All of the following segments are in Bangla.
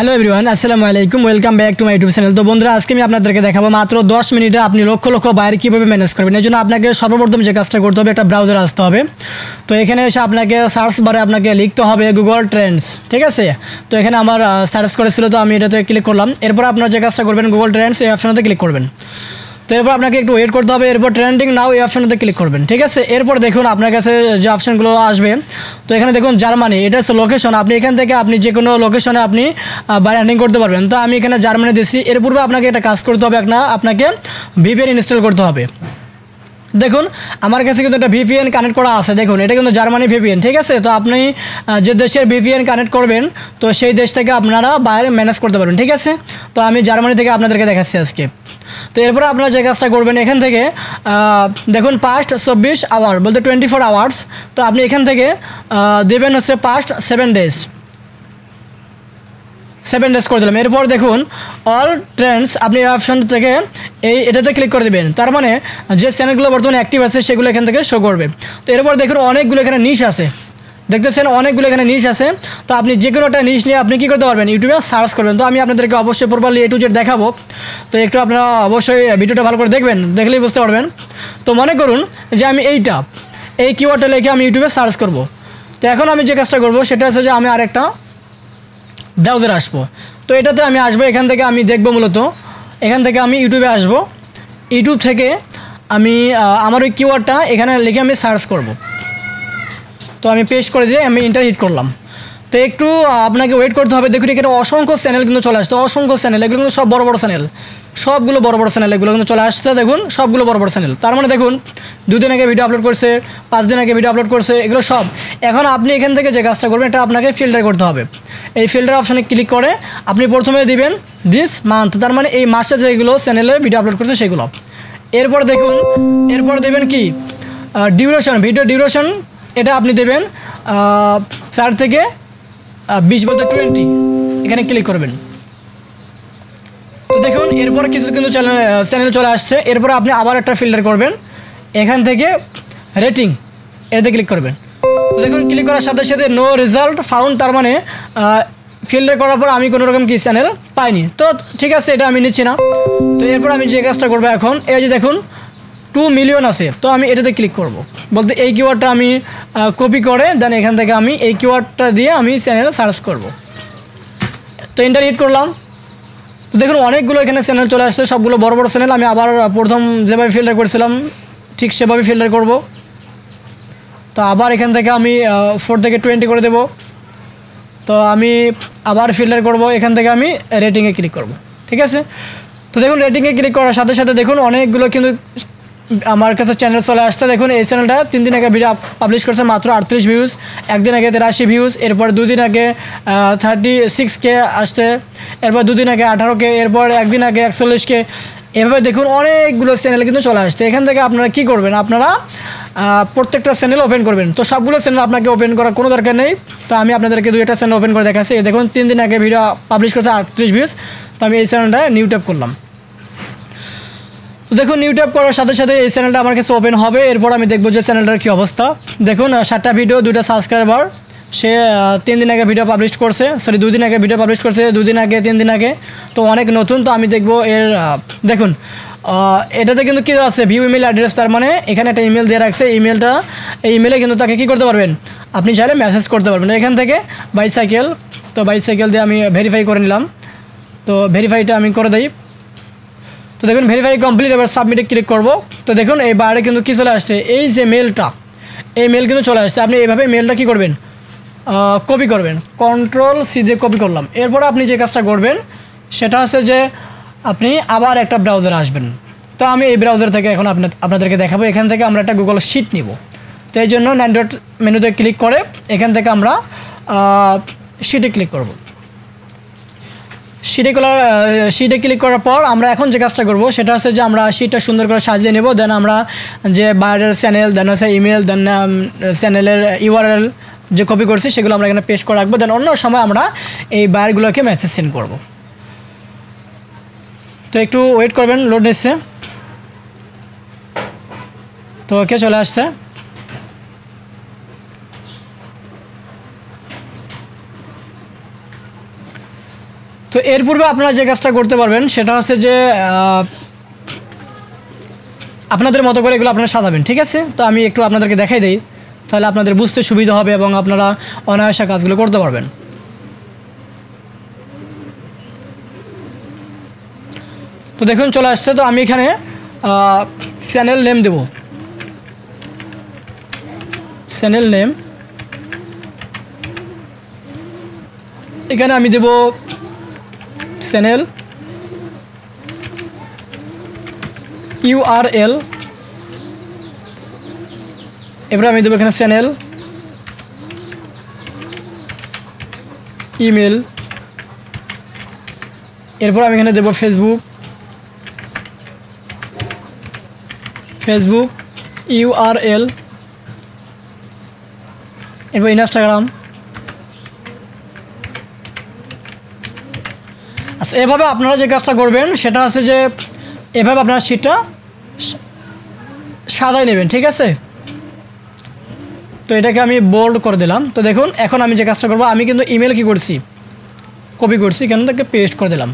হ্যালো এভরিওয়ান, আসসালামু আলাইকুম। Welcome back to my YouTube channel. তো বন্ধুরা, আজকে আমি আপনাদেরকে দেখাবো মাত্র 10 মিনিটে আপনি লক্ষ লক্ষ বায়ার কীভাবে ম্যানেজ করবেন। এই জন্য আপনাকে সর্বপ্রথম যে কাজটা করতে হবে, একটা ব্রাউজারে আসতে হবে। তো এখানে এসে আপনাকে সার্চ বারে আপনাকে লিখতে হবে গুগল ট্রেন্ডস, ঠিক আছে। তো এখানে আমার সার্চ করেছিল, তো আমি এটাতে ক্লিক করলাম। এরপর আপনারা যে কাজটা করবেন, গুগল ট্রেন্ডস এই অপশনটাতে ক্লিক করবেন। তো এরপর আপনাকে একটু ওয়েট করতে হবে। এরপর ট্রেন্ডিং নাও এই অপশনটাতে ক্লিক করবেন, ঠিক আছে। এরপর দেখুন আপনার কাছে যে অপশনগুলো আসবে, তো এখানে দেখুন জার্মানি, এটা হচ্ছে লোকেশন। আপনি এখান থেকে আপনি যে কোনো লোকেশনে আপনি বায়ারিং করতে পারবেন। তো আমি এখানে জার্মানি দিচ্ছি। এর পূর্বে আপনাকে একটা কাজ করতে হবে, আপনাকে ভিপিএন ইনস্টল করতে হবে। দেখুন আমার কাছে কিন্তু একটা ভিপিএন কানেক্ট করা আছে। দেখুন এটা কিন্তু জার্মানি ভিপিএন, ঠিক আছে। তো আপনি যে দেশের ভিপিএন কানেক্ট করবেন, তো সেই দেশ থেকে আপনারা বাইরে ম্যানেজ করতে পারবেন, ঠিক আছে। তো আমি জার্মানি থেকে আপনাদেরকে দেখাচ্ছি আজকে। তো এরপরে আপনারা যে কাজটা করবেন, এখান থেকে দেখুন পাস্ট 24 আওয়ার বলতে 24 আওয়ার্স। তো আপনি এখান থেকে দেবেন হচ্ছে পাস্ট 7 ডেজ করে দিলাম। এরপর দেখুন অল ট্রেন্ডস, আপনি এই অপশন থেকে এটাতে ক্লিক করে দেবেন। তার মানে যে চ্যানেলগুলো বর্তমানে অ্যাক্টিভ আছে সেগুলো এখান থেকে শো করবে। তো এরপর দেখুন অনেকগুলো এখানে নিশ আছে, দেখতেছেন অনেকগুলো এখানে নিশ আছে। তো আপনি যে কোনো একটা নিশ নিয়ে আপনি কী করতে পারবেন, ইউটিউবে সার্চ করবেন। তো আমি আপনাদেরকে অবশ্যই প্রপারলি A to Z দেখাবো। তো একটু আপনারা অবশ্যই ভিডিওটা ভালো করে দেখবেন, দেখলেই বুঝতে পারবেন। তো মনে করুন যে আমি এই কিওয়ার্ডটা লিখে আমি ইউটিউবে সার্চ করব। তো এখন আমি যে কাজটা করব সেটা হচ্ছে যে আমি আরেকটা ব্রাউজারে আসবো। তো এটাতে আমি আসবো, এখান থেকে আমি দেখব মূলত এখান থেকে আমি ইউটিউবে আসবো। ইউটিউব থেকে আমি আমার ওই কিওয়ার্ডটা এখানে লিখে আমি সার্চ করব। তো আমি পেস্ট করে দিয়ে আমি এন্টার হিট করলাম। তো একটু আপনাকে ওয়েট করতে হবে। দেখুন এখানে অসংখ্য চ্যানেল কিন্তু চলে আসছে, অসংখ্য চ্যানেল। এগুলো কিন্তু সব বড় বড় চ্যানেল, সবগুলো বড় বড় চ্যানেল এগুলো কিন্তু চলে আসছে। দেখুন সবগুলো বড় বড় চ্যানেল। তার মানে দেখুন 2 দিন আগে ভিডিও আপলোড করছে, 5 দিন আগে ভিডিও আপলোড করছে, এগুলো সব। এখন আপনি এখান থেকে যে কাজটা করবেন, এটা আপনাকে ফিল্টার করতে হবে। এই ফিল্টার অপশানে ক্লিক করে আপনি প্রথমে দিবেন দিস মান্থ, তার মানে এই মাসে যেগুলো চ্যানেলে ভিডিও আপলোড করছে সেগুলো। এরপর দেখুন এরপর দেবেন কি ডিউরেশন, ভিডিও ডিউরেশন, এটা আপনি দেবেন 4 থেকে 20 বলতে 20, এখানে ক্লিক করবেন। তো দেখুন এরপর কিছু কিন্তু চ্যানেল চলে আসছে। এরপর আপনি আবার একটা ফিল্টার করবেন, এখান থেকে রেটিং এটাতে ক্লিক করবেন। তো দেখুন ক্লিক করার সাথে সাথে নো রেজাল্ট ফাউন্ড, তার মানে ফিল্টার করার পর আমি কোনো রকম কি চ্যানেল পাইনি। তো ঠিক আছে, এটা আমি নিচ্ছি না। তো এরপর আমি যে কাজটা করবো এখন, এই যে দেখুন 2 মিলিয়ন আছে। তো আমি এটাতে ক্লিক করব, বলতে এই কিওয়ার্ডটা আমি কপি করে দেন এখান থেকে আমি এই কিওয়ার্ডটা দিয়ে আমি চ্যানেল সার্চ করব। তো এন্টার হিট করলাম। তো দেখুন অনেকগুলো এখানে চ্যানেল চলে আসছে, সবগুলো বড় বড় চ্যানেল। আমি আবার প্রথম যেভাবে ফিল্টার করেছিলাম ঠিক সেভাবে ফিল্টার করব। তো আবার এখান থেকে আমি 4 থেকে 20 করে দেব। তো আমি আবার ফিল্টার করব, এখান থেকে আমি রেটিংয়ে ক্লিক করব, ঠিক আছে। তো দেখুন রেটিংয়ে ক্লিক করার সাথে সাথে দেখুন অনেকগুলো কিন্তু আমার কাছে চ্যানেল চলে আসছে। দেখুন এই চ্যানেলটা 3 দিন আগে ভিডিও পাবলিশ করছে, মাত্র 38 ভিউজ। একদিন আগে 83 ভিউজ। এরপর 2 দিন আগে 36K আসছে। এরপর 2 দিন আগে 18K। এরপর একদিন আগে 41K। এভাবে দেখুন অনেকগুলো চ্যানেল কিন্তু চলে আসছে। এখান থেকে আপনারা কি করবেন, আপনারা প্রত্যেকটা চ্যানেল ওপেন করবেন। তো সবগুলো চ্যানেল আপনাকে ওপেন করার কোনো দরকার নেই। তো আমি আপনাদেরকে 2-1টা চ্যানেল ওপেন করে দেখাচ্ছি। দেখুন 3 দিন আগে ভিডিও পাবলিশ করছে 38 ভিউজ। তো আমি এই চ্যানেলটা নিউ ট্যাপ করলাম। দেখুন নিউ ট্যাপ করার সাথে সাথে এই চ্যানেলটা আমার কাছে ওপেন হবে। এরপর আমি দেখবো যে চ্যানেলটার কী অবস্থা। দেখুন 7টা ভিডিও, 2টা সাবস্ক্রাইবার। সে 3 দিন আগে ভিডিও পাবলিশ করছে, 2 দিন আগে ভিডিও পাবলিশ করছে, 2 দিন আগে, 3 দিন আগে। তো অনেক নতুন। তো আমি দেখবো এর দেখুন এটাতে কিন্তু কী আছে, ভিউ ইমেল অ্যাড্রেস, তার মানে এখানে একটা ইমেল দিয়ে রাখছে। এই ইমেলে কিন্তু তাকে কী করতে পারবেন, আপনি চাইলে মেসেজ করতে পারবেন এখান থেকে। বাইসাইকেল, তো বাইসাইকেল দিয়ে আমি ভেরিফাই করে নিলাম। তো ভেরিফাইটা আমি করে দিই। তো দেখুন ভেরিফাই কমপ্লিট। এবার সাবমিটে ক্লিক করব। তো দেখুন এই বাইরে কিন্তু কী চলে আসছে, এই যে মেলটা, এই মেল কিন্তু চলে আসছে। আপনি এইভাবে মেলটা কী করবেন, কপি করবেন। Ctrl+C দিয়ে কপি করলাম। এরপর আপনি যে কাজটা করবেন সেটা হচ্ছে যে আপনি আবার একটা ব্রাউজারে আসবেন। তো আমি এই ব্রাউজার থেকে এখন আপনাদেরকে দেখাবো। এখান থেকে আমরা একটা গুগল শিট নিব। তো এই জন্য 9 ডট মেনুতে ক্লিক করে এখান থেকে আমরা শিটে ক্লিক করব। শিটে ক্লিক করার পর আমরা এখন যে কাজটা করব সেটা হচ্ছে যে আমরা শিটটা সুন্দর করে সাজিয়ে নেব। দেন আমরা যে বাইরের চ্যানেল, দেন হচ্ছে ইমেল, দেন চ্যানেলের URL যে কপি করছি সেগুলো আমরা এখানে পেস্ট করে রাখবো। দেন অন্য সময় আমরা এই বায়ারগুলোকে মেসেজ সেন্ড করব। তো একটু ওয়েট করবেন, লোড নিচ্ছে। তো ওকে চলে আসছে। তো এর পূর্বে আপনারা যে কাজটা করতে পারবেন সেটা হচ্ছে যে আপনাদের মতো করে এগুলো আপনারা সাজাবেন, ঠিক আছে। তো আমি একটু আপনাদেরকে দেখাই দিই, তাহলে আপনাদের বুঝতে সুবিধা হবে এবং আপনারা অনায়াসে কাজগুলো করতে পারবেন। তো দেখুন চলে আসছে। তো আমি এখানে চ্যানেল নেম দেব, চ্যানেল নেম এখানে আমি দেব চ্যানেল URL, এবার আমি দেবো এখানে চ্যানেল ইমেল, এরপর আমি এখানে দেবো ফেসবুক URL, এরপর ইনস্টাগ্রাম। আচ্ছা, এভাবে আপনারা যে কাজটা করবেন সেটা হচ্ছে যে এভাবে আপনারা শীটটা সাজাই নেবেন, ঠিক আছে। তো এটাকে আমি বোল্ড করে দিলাম। তো দেখুন এখন আমি যে কাজটা করবো, আমি কিন্তু ইমেল কি করছি, কপি করছি, এখান থেকে পেস্ট করে দিলাম।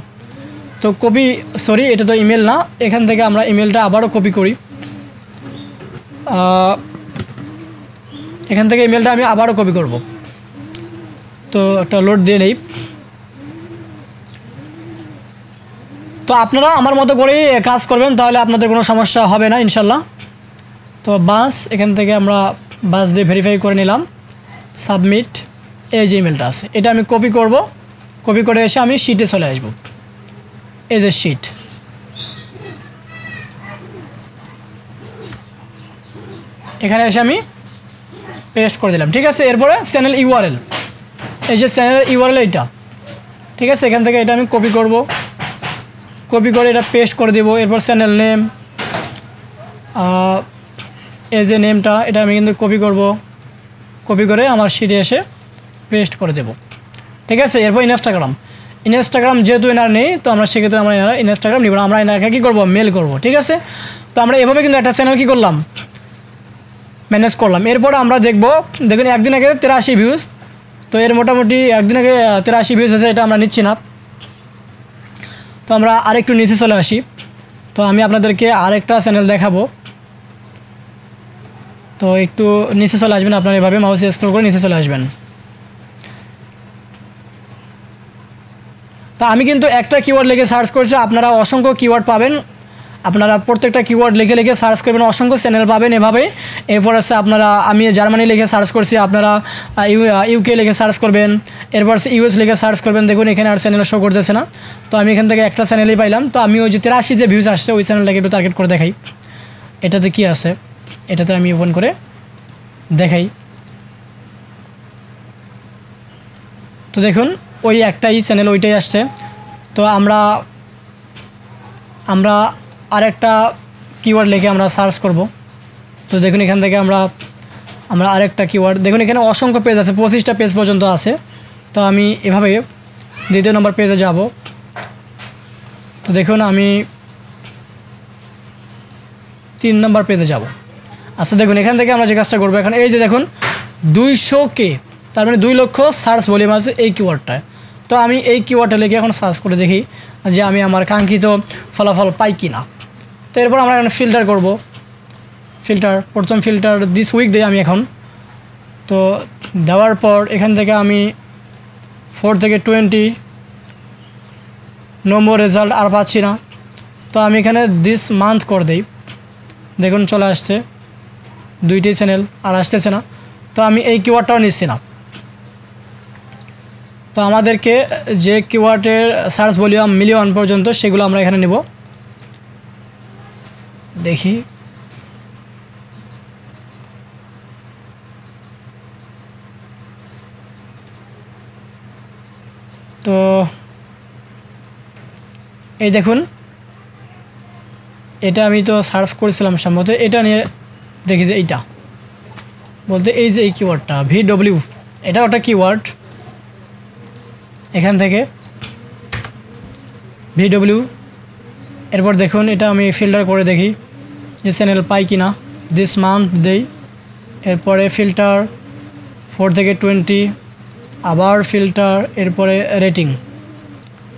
তো কপি, সরি এটা তো ইমেল না, এখান থেকে আমরা ইমেলটা আবারও কপি করি, এখান থেকে ইমেলটা আমি আবারও কপি করব। তো একটা লোড দিয়ে নেই। তো আপনারা আমার মতো করেই কাজ করবেন, তাহলে আপনাদের কোনো সমস্যা হবে না ইনশাল্লাহ। তো বাস এখান থেকে আমরা বাস দিয়ে ভেরিফাই করে নিলাম, সাবমিট। এই যে ইমেলটা আছে এটা আমি কপি করব, কপি করে এসে আমি শিটে চলে আসব। এই যে শিট, এখানে এসে আমি পেস্ট করে দিলাম, ঠিক আছে। এরপরে চ্যানেল URL, এই যে চ্যানেল URL এইটা, ঠিক আছে। এখান থেকে এটা আমি কপি করব, কপি করে এটা পেস্ট করে দেব। এরপর চ্যানেল নেম, এই যে নেমটা এটা আমি কিন্তু কপি করব, কপি করে আমার শিটে এসে পেস্ট করে দেব, ঠিক আছে। এরপর ইনস্টাগ্রাম যেহেতু এনার নেই, তো আমরা সেক্ষেত্রে আমরা ইনস্টাগ্রাম নিব না, আমরা এনাকে কী করবো, মেল করব, ঠিক আছে। তো আমরা এভাবে কিন্তু একটা চ্যানেল কী করলাম, ম্যানেজ করলাম। এরপর আমরা দেখুন একদিন আগে 83 ভিউজ, তো এর মোটামুটি একদিন আগে 83 ভিউজ হয়েছে, এটা আমরা নিচ্ছি না। তো আমরা আরেকটু নিচে চলে আসি। তো আমি আপনাদেরকে আরেকটা চ্যানেল দেখাবো। তো একটু নিচে চলে আসবেন, আপনারা এভাবে মাউস স্ক্রল করে নিচে চলে আসবেন। তো আমি কিন্তু একটা কিওয়ার্ড লিখে সার্চ করছি, আপনারা অসংখ্য কিওয়ার্ড পাবেন, আপনারা প্রত্যেকটা কিওয়ার্ড লিখে সার্চ করবেন, অসংখ্য চ্যানেল পাবেন এভাবে। এরপর আছে আপনারা, আমি জার্মানি লিখে সার্চ করছি, আপনারা UK লিখে সার্চ করবেন, এরপর US লিখে সার্চ করবেন। দেখুন এখানে আর চ্যানেল শো করতেছে না, তো আমি এখান থেকে একটা চ্যানেলই পাইলাম। তো আমি ওই যে 83 যে ভিউজ আসছে ওই চ্যানেলটাকে একটু টার্গেট করে দেখাই, এটাতে কি আছে, এটাতে আমি ওপেন করে দেখাই। তো দেখুন ওই একটাই চ্যানেল, ওইটাই আসছে। তো আমরা আরেকটা কিওয়ার্ড লিখে আমরা সার্চ করব। তো দেখুন এখান থেকে আমরা আরেকটা কিওয়ার্ড, দেখুন এখানে অসংখ্য পেজ আছে, 25টা পেজ পর্যন্ত আছে। তো আমি এভাবে 2 নম্বর পেজে যাব। তো দেখুন আমি 3 নম্বর পেজে যাব। আচ্ছা দেখুন এখান থেকে আমরা যে কাজটা করবো, এখন এই যে দেখুন 200K, তার মানে 2 লক্ষ সার্চ ভলিউম আছে এই কিওয়ার্ডটায়। তো আমি এই কিওয়ার্ডটা লিখে এখন সার্চ করে দেখি যে আমি আমার কাঙ্ক্ষিত ফলাফল পাই কি না। তো এরপর আমরা এখন ফিল্টার করব, প্রথম ফিল্টার দিস উইক দিই আমি এখন। তো দেওয়ার পর এখান থেকে আমি 4 থেকে 20 নম্বর রেজাল্ট আর পাচ্ছি না। তো আমি এখানে দিস মান্থ করে দিই, দেখুন চলে আসছে 2টি চ্যানেল, আর আসতেছে না। তো আমি এই কিওয়ার্ডটাও নিচ্ছি না। তো আমাদেরকে যে কিওয়ার্ডের সার্চ ভলিউম মিলিয়ন পর্যন্ত সেগুলো আমরা এখানে নেব। দেখি তো এই দেখুন এটা আমি তো সার্চ করেছিলাম সম্ভবত, এটা নিয়ে দেখি যে এইটা বলতে এই যে এই কিওয়ার্ডটা VW, এটা ওটা কিওয়ার্ড। এখান থেকে VW, এরপর দেখুন এটা আমি ফিল্টার করে দেখি যে চ্যানেল পাই কিনা, দিস মান্থ দেই, এরপরে ফিল্টার 4 থেকে 20, আবার ফিল্টার, এরপরে রেটিং।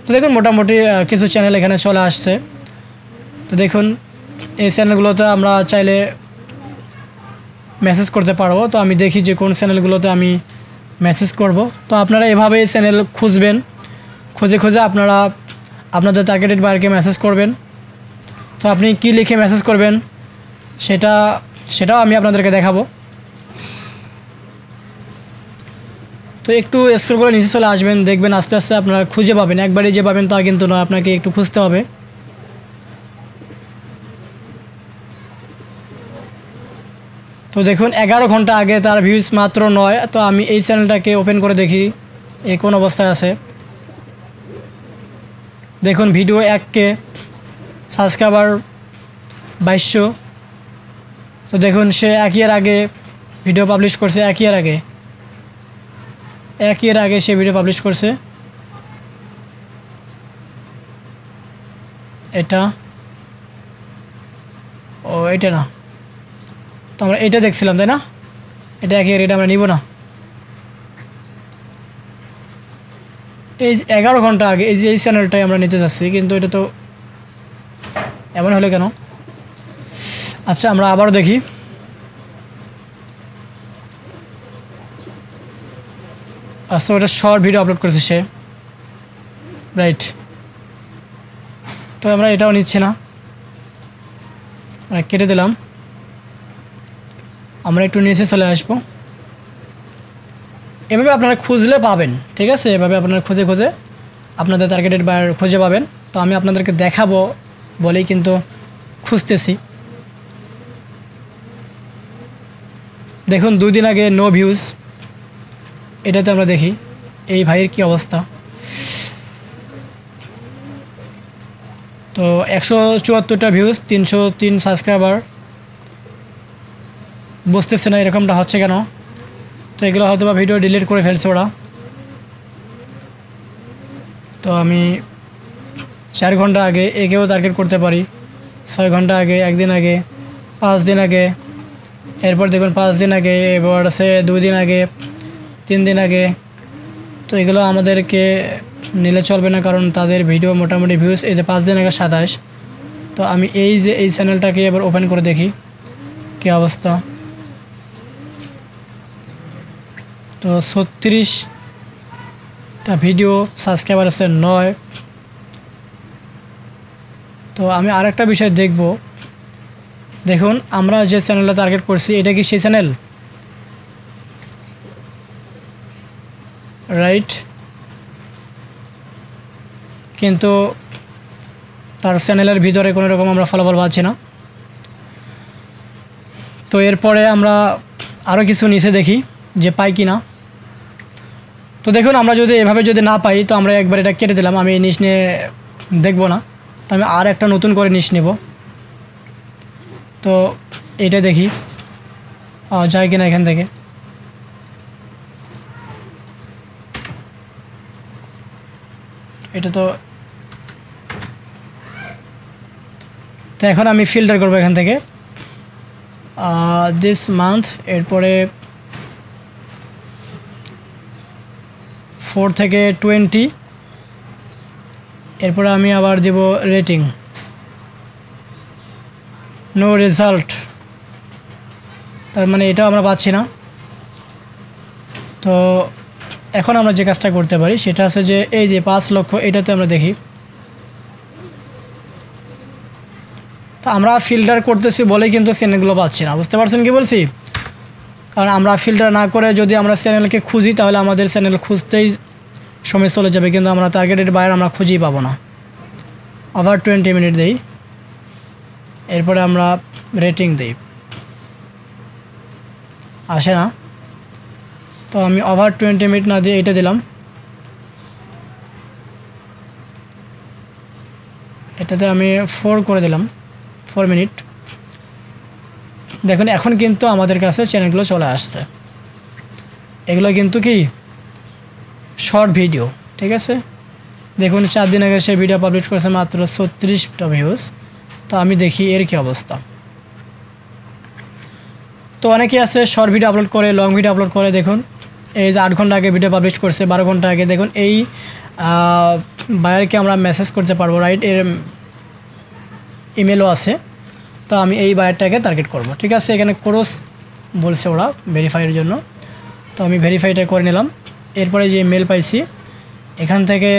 তো দেখুন মোটামুটি কিছু চ্যানেল এখানে চলে আসছে। তো দেখুন এই চ্যানেলগুলোতে আমরা চাইলে মেসেজ করতে পারবো। তো আমি দেখি যে কোন চ্যানেলগুলোতে আমি মেসেজ করব। তো আপনারা এভাবেই চ্যানেল খুঁজবেন, খুঁজে খুঁজে আপনারা আপনাদের টার্গেটেড বায়ারকে মেসেজ করবেন। তো আপনি কি লিখে মেসেজ করবেন সেটাও আমি আপনাদেরকে দেখাবো। তো একটু স্ক্রল করে নিচে চলে আসবেন, দেখবেন আস্তে আস্তে আপনারা খুঁজে পাবেন। একবারই যে পাবেন তা কিন্তু নয়, আপনাকে একটু খুঁজতে হবে। তো দেখুন 11 ঘন্টা আগে তার ভিউজ মাত্র 9। তো আমি এই চ্যানেলটাকে ওপেন করে দেখি এ কোন অবস্থায় আছে। দেখুন ভিডিও 1K, সাবস্ক্রাইবার 2200। তো দেখুন সে 1 ইয়ার আগে ভিডিও পাবলিশ করছে, 1 ইয়ার আগে সে ভিডিও পাবলিশ করছে। এটা এটা না, তো আমরা এটা দেখছিলাম তাই না? এটা 1 ইয়ার, এটা আমরা নিব না। এই 11 ঘন্টা আগে এই চ্যানেলটাই আমরা নিতে যাচ্ছি, কিন্তু এটা তো এমন হলে কেন? আচ্ছা আমরা আবারও দেখি। আচ্ছা ওটা শর্ট ভিডিও আপলোড করেছে সে, রাইট। তো আমরা এটাও নিচ্ছি না, কেটে দিলাম। আমরা একটু নিচে চলে আসবো। এভাবে আপনারা খুঁজলে পাবেন, ঠিক আছে? এভাবে আপনারা খুঁজে খুঁজে আপনাদের টার্গেটেড বায়ার খুঁজে পাবেন। তো আমি আপনাদেরকে দেখাবো বলেই কিন্তু খুঁজতেছি। দেখুন 2 দিন আগে নো ভিউজ, এটাতে আমরা দেখি এই ভাইয়ের কি অবস্থা। তো 174টা ভিউজ, 303 সাবস্ক্রাইবার। বুঝতেছে না এরকমটা হচ্ছে কেন। তো এগুলো হয়তো বা ভিডিও ডিলিট করে ফেলছে ওরা। তো আমি 4 ঘন্টা আগে একেও টার্গেট করতে পারি, 6 ঘন্টা আগে, 1 দিন আগে, 5 দিন আগে। এরপর দেখুন 5 দিন আগে, এবার আছে 2 দিন আগে, 3 দিন আগে। তো এগুলো আমাদেরকে নিলে চলবে না, কারণ তাদের ভিডিও মোটামুটি ভিউজ এই যে 5 দিন আগে 27। তো আমি এই চ্যানেলটাকে এবার ওপেন করে দেখি কী অবস্থা। তো 36টা ভিডিও, সাবস্ক্রাইবার আছে 9। তো আমি আরেকটা বিষয় দেখব। দেখুন আমরা যে চ্যানেলটা টার্গেট করছি এটা কি সেই চ্যানেল? রাইট, কিন্তু তার চ্যানেলের ভিতরে কোনো রকম আমরা ফলাফল পাচ্ছি না। তো এরপরে আমরা আরও কিছু নিচে দেখি যে পাই কি না। তো দেখুন আমরা যদি এভাবে যদি না পাই, তো আমরা একবার এটা কেটে দিলাম। আমি এই নিশ নিয়ে দেখব না, তো আমি আর একটা নতুন করে নিশ নেব। তো এটা দেখি যায় কিনা এখান থেকে। এটা তো এখন আমি ফিল্টার করব এখান থেকে দিস মান্থ, এরপরে 4 থেকে 20, এরপরে আমি আবার দেব রেটিং, নো রেজাল্ট। তার মানে এটাও আমরা পাচ্ছি না। তো এখন আমরা যে কাজটা করতে পারি সেটা আছে যে এই যে 5 লক্ষ, এটাতে আমরা দেখি। তো আমরা ফিল্টার করতেছি বলে কিন্তু চ্যানেলগুলো পাচ্ছি না, বুঝতে পারছেন কি বলছি? কারণ আমরা ফিল্টার না করে যদি আমরা চ্যানেলকে খুঁজি, তাহলে আমাদের চ্যানেল খুঁজতেই সময় চলে যাবে, কিন্তু আমরা টার্গেটেড বায়ার আমরা খুঁজেই পাবো না। ওভার 20 মিনিট দেই, এরপরে আমরা রেটিং দিই, আসে না। তো আমি ওভার 20 মিনিট না দিয়ে এটা দিলাম, এটাতে আমি 4 করে দিলাম, 4 মিনিট। দেখুন এখন কিন্তু আমাদের কাছে চ্যানেলগুলো চলে আসছে। এগুলো কিন্তু কি শর্ট ভিডিও, ঠিক আছে? দেখুন 4 দিন আগে সে ভিডিও পাবলিশ করেছে মাত্র 36টা ভিউজ। তো আমি দেখি এর কি অবস্থা। তো অনেকেই আছে শর্ট ভিডিও আপলোড করে, লং ভিডিও আপলোড করে। দেখুন এই যে 8 ঘন্টা আগে ভিডিও পাবলিশ করছে, 12 ঘন্টা আগে। দেখুন এই বায়ারকে আমরা মেসেজ করতে পারবো, রাইট? এর ইমেলও আছে। তো আমি এই বায়ারটাকে টার্গেট করব, ঠিক আছে? এখানে ক্রস বলছে ওরা ভেরিফাইয়ের জন্য, তো আমি ভেরিফাইটা করে নিলাম। এরপরে যে মেল পাইছি এখান থেকে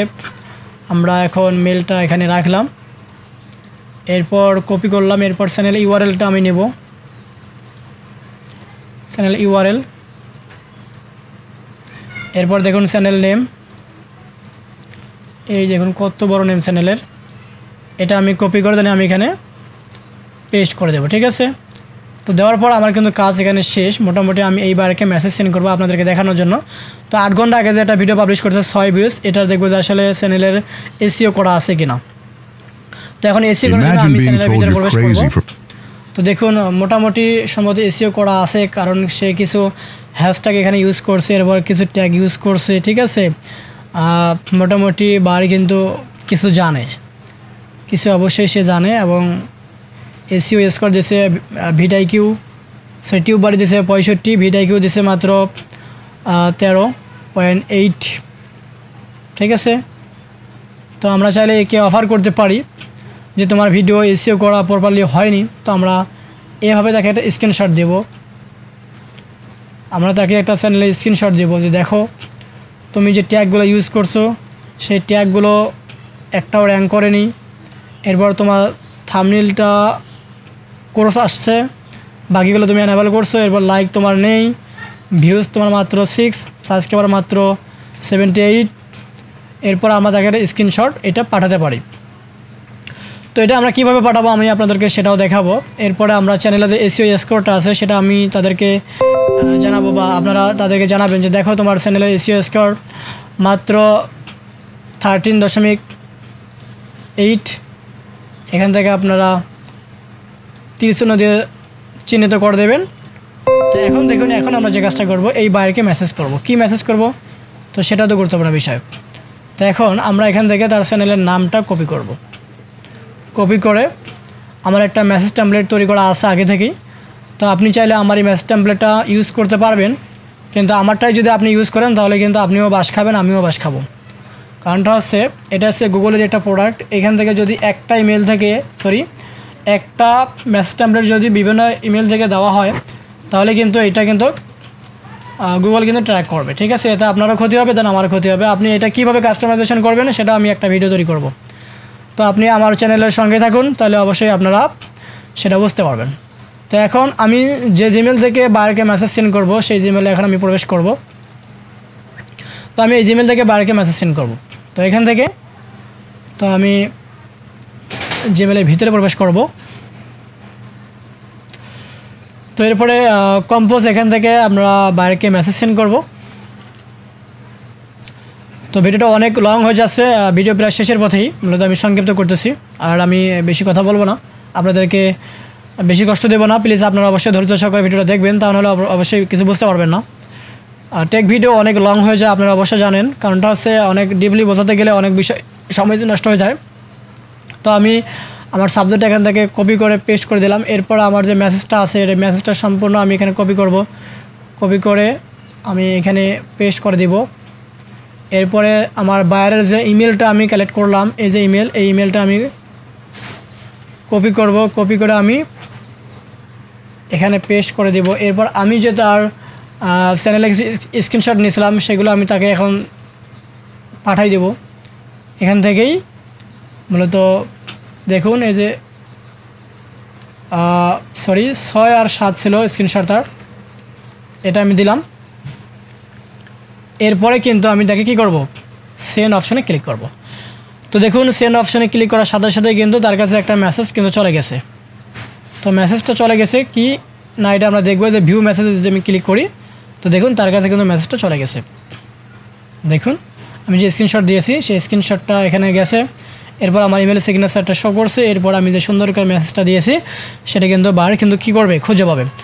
আমরা এখন মেলটা এখানে রাখলাম, এরপর কপি করলাম, এরপর চ্যানেল ইউআরএলটা আমি নেব, চ্যানেল ইউআরএল। এরপর দেখুন চ্যানেল নেম, এই দেখুন কত বড় নেম চ্যানেলের, এটা আমি কপি করে দিলে আমি এখানে পেস্ট করে দেবো, ঠিক আছে? তো দেওয়ার পর আমার কিন্তু কাজ এখানে শেষ। মোটামুটি আমি এই বারকে মেসেজ সেন্ড করবো আপনাদেরকে দেখানোর জন্য। তো 8 ঘন্টা আগে যে একটা ভিডিও পাবলিশ করছে 6 ভিউজ, এটা দেখবো যে আসলে চ্যানেলের এসইও করা আছে কিনা। তো এখন এসইও করার জন্য আমি চ্যানেলের ভিতরে প্রবেশ করব। তো দেখুন মোটামুটি সম্ভবত এসইও করা আছে, কারণ সে কিছু হ্যাশট্যাগ এখানে ইউজ করছে, এরপর কিছু ট্যাগ ইউজ করছে, ঠিক আছে? মোটামুটি বার কিন্তু কিছু জানে, কিছু অবশ্যই সে জানে। এবং এসইও স্কোর দিয়েছে ভিডাইকিউ, সরি টিউবার দিয়েছে 65, ভিডাইকিউ দিয়েছে মাত্র 13.8, ঠিক আছে? তো আমরা চাইলে একে অফার করতে পারি যে তোমার ভিডিও এসইও করা প্রপারলি হয়নি, তো আমরা এভাবে তাকে একটা স্ক্রিনশট দেব, আমরা তাকে একটা চ্যানেলে স্ক্রিনশট দেব যে দেখো তুমি যে ট্যাগগুলো ইউজ করছো সেই ট্যাগগুলো একটাও র্যাঙ্ক করেনি, এরপর তোমার থাম্বনেইলটা কোর্স আসছে, বাকিগুলো তুমি অ্যানেবল করছো, এরপর লাইক তোমার নেই, ভিউজ তোমার মাত্র 6, সাবস্ক্রাইবার মাত্র 78। এরপর আমরা তাকে একটা স্ক্রিনশট এটা পাঠাতে পারি। তো এটা আমরা কীভাবে পাঠাবো আমি আপনাদেরকে সেটাও দেখাবো। এরপরে আমরা চ্যানেলে যে এসইও স্কোরটা আছে সেটা আমি তাদেরকে জানাবো, বা আপনারা তাদেরকে জানাবেন যে দেখো তোমার চ্যানেলের এসইও স্কোর মাত্র 13.8। এখান থেকে আপনারা 30 দিয়ে চিহ্নিত করে দেবেন। তো এখন দেখুন, এখন আমরা যে কাজটা করবো এই বায়ারকে মেসেজ করব। কি মেসেজ করব? তো সেটা তো গুরুত্বপূর্ণ বিষয়। তো এখন আমরা এখান থেকে তার চ্যানেলের নামটা কপি করব। কপি করে আমার একটা মেসেজ টেমপ্লেট তৈরি করা আছে আগে থেকেই। তো আপনি চাইলে আমার এই মেসেজ টেমপ্লেটটা ইউজ করতে পারবেন, কিন্তু আমারটাই যদি আপনি ইউজ করেন তাহলে কিন্তু আপনিও বাস খাবেন, আমিও বাস খাবো। কারণটা হচ্ছে এটা হচ্ছে গুগলের একটা প্রোডাক্ট। এখান থেকে যদি একটা ইমেল থেকে একটা মেসেজ টেমপ্লেট যদি বিভিন্ন ইমেল থেকে দেওয়া হয় তাহলে কিন্তু এটা কিন্তু গুগল কিন্তু ট্র্যাক করবে, ঠিক আছে? এতে আপনারও ক্ষতি হবে, দেন আমারও ক্ষতি হবে। আপনি এটা কীভাবে কাস্টমাইজেশন করবেন সেটা আমি একটা ভিডিও তৈরি করব। তো আপনি আমার চ্যানেলের সঙ্গে থাকুন, তাহলে অবশ্যই আপনারা সেটা বুঝতে পারবেন। তো এখন আমি যে জিমেল থেকে বায়ারকে মেসেজ সেন্ড করব সেই জিমেলে এখন আমি প্রবেশ করব। তো আমি এই জিমেল থেকে বায়ারকে মেসেজ সেন্ড করব। তো এখান থেকে তো আমি জিমেলের ভিতরে প্রবেশ করব। তো এরপরে কম্পোজ এখান থেকে আমরা বায়ারকে মেসেজ সেন্ড করব। তো ভিডিওটা অনেক লং হয়ে যাচ্ছে, ভিডিও প্রায় শেষের পথেই, মূলত আমি সংক্ষিপ্ত করতেছি। আর আমি বেশি কথা বলবো না, আপনাদেরকে বেশি কষ্ট দেবো না। প্লিজ আপনারা অবশ্যই ধৈর্য সহকারে ভিডিওটা দেখবেন, তাহলে অবশ্যই কিছু বুঝতে পারবেন না। আর টেক ভিডিও অনেক লং হয়ে যায়, আপনারা অবশ্যই জানেন। কারণটা হচ্ছে অনেক ডিপলি বোঝাতে গেলে অনেক বিষয় সময় নষ্ট হয়ে যায়। তো আমি আমার সাবজেক্ট এখান থেকে কপি করে পেস্ট করে দিলাম। এরপর আমার যে মেসেজটা আছে এই মেসেজটা সম্পূর্ণ আমি এখানে কপি করব। কপি করে আমি এখানে পেস্ট করে দিব। এরপরে আমার বায়ারের যে ইমেলটা আমি কালেক্ট করলাম, এই যে ইমেল, এই ইমেলটা আমি কপি করব। কপি করে আমি এখানে পেস্ট করে দিব। এরপর আমি যে তার চ্যানেলে স্ক্রিনশট নিয়েছিলাম সেগুলো আমি তাকে এখন পাঠাই দেব। এখান থেকেই মূলত দেখুন এই যে 6 আর 7 ছিল স্ক্রিনশটটা, এটা আমি দিলাম। এরপরে কিন্তু আমি তাকে কী করব? সেন্ড অপশনে ক্লিক করব। তো দেখুন সেন্ড অপশনে ক্লিক করার সাথে সাথে কিন্তু তার কাছে একটা মেসেজ কিন্তু চলে গেছে। তো মেসেজটা চলে গেছে কি না এটা আমরা দেখব যে ভিউ মেসেজ যদি আমি ক্লিক করি, তো দেখুন তার কাছে কিন্তু মেসেজটা চলে গেছে। দেখুন আমি যে স্ক্রিনশট দিয়েছি সেই স্ক্রিনশটটা এখানে গেছে। এরপর আমার ইমেল সিগনেচারটা শো করছে। এরপর আমি যে সুন্দর করে মেসেজটা দিয়েছি সেটা কিন্তু বার কিন্তু কী করবে? খুঁজে পাবে।